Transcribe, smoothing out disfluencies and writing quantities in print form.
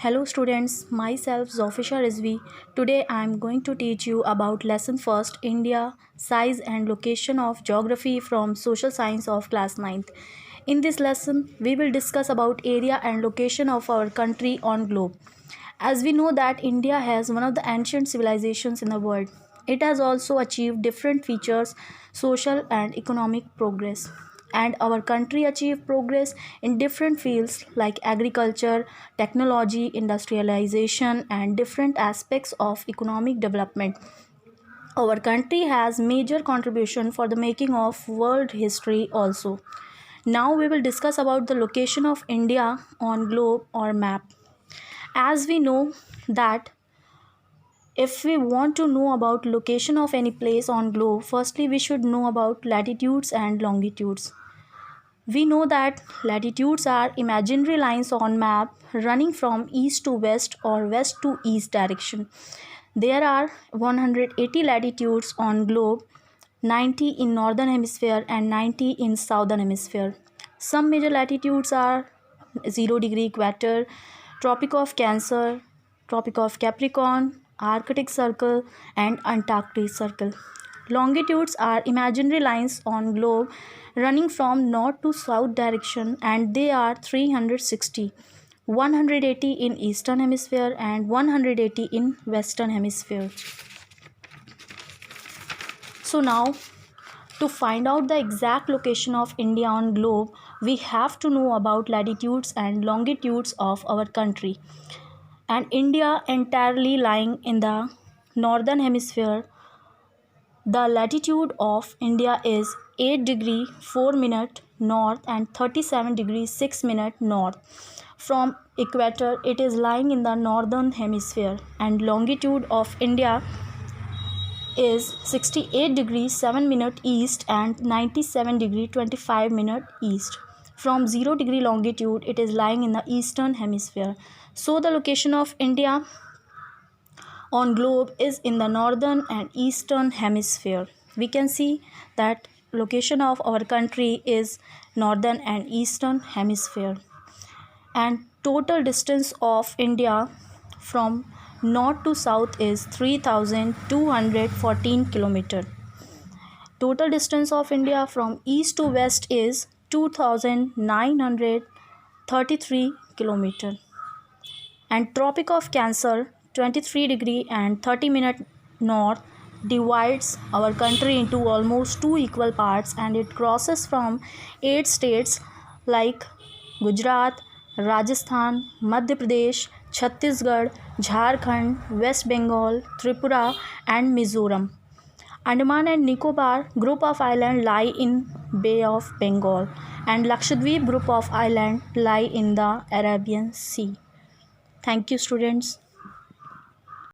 Hello students, myself Zofisha Rizvi. Today I am going to teach you about lesson first India, size and location of geography from social science of class 9th. In this lesson, we will discuss about area and location of our country on globe. As we know that India has one of the ancient civilizations in the world. It has also achieved different features, social and economic progress. And our country achieved progress in different fields like agriculture, technology, industrialization, and different aspects of economic development. Our country has major contribution for the making of world history also. Now we will discuss about the location of India on globe or map. As we know that if we want to know about location of any place on globe, firstly we should know about latitudes and longitudes. We know that latitudes are imaginary lines on map running from east to west or west to east direction. There are 180 latitudes on globe, 90 in northern hemisphere and 90 in southern hemisphere. Some major latitudes are 0 degree equator, Tropic of Cancer, Tropic of Capricorn, Arctic Circle and Antarctic Circle. Longitudes are imaginary lines on globe running from north to south direction and they are 360, 180 in eastern hemisphere and 180 in western hemisphere. So now to find out the exact location of India on globe, we have to know about latitudes and longitudes of our country. And India entirely lying in the northern hemisphere, the latitude of India is 8 degree 4 minute north and 37 degree 6 minute north. From equator, it is lying in the northern hemisphere, and longitude of India is 68 degree 7 minute east and 97 degree 25 minute east. From 0 degree longitude, it is lying in the eastern hemisphere. So the location of India on globe is in the northern and eastern hemisphere. We can see that location of our country is northern and eastern hemisphere. And total distance of India from north to south is 3214 kilometer. Total distance of India from east to west is 2933 kilometer. And Tropic of Cancer 23 degree and 30 minute north divides our country into almost two equal parts, and it crosses from 8 states like Gujarat, Rajasthan, Madhya Pradesh, Chhattisgarh, Jharkhand, West Bengal, Tripura and Mizoram. Andaman and Nicobar group of islands lie in Bay of Bengal, and Lakshadweep group of islands lie in the Arabian Sea. Thank you students.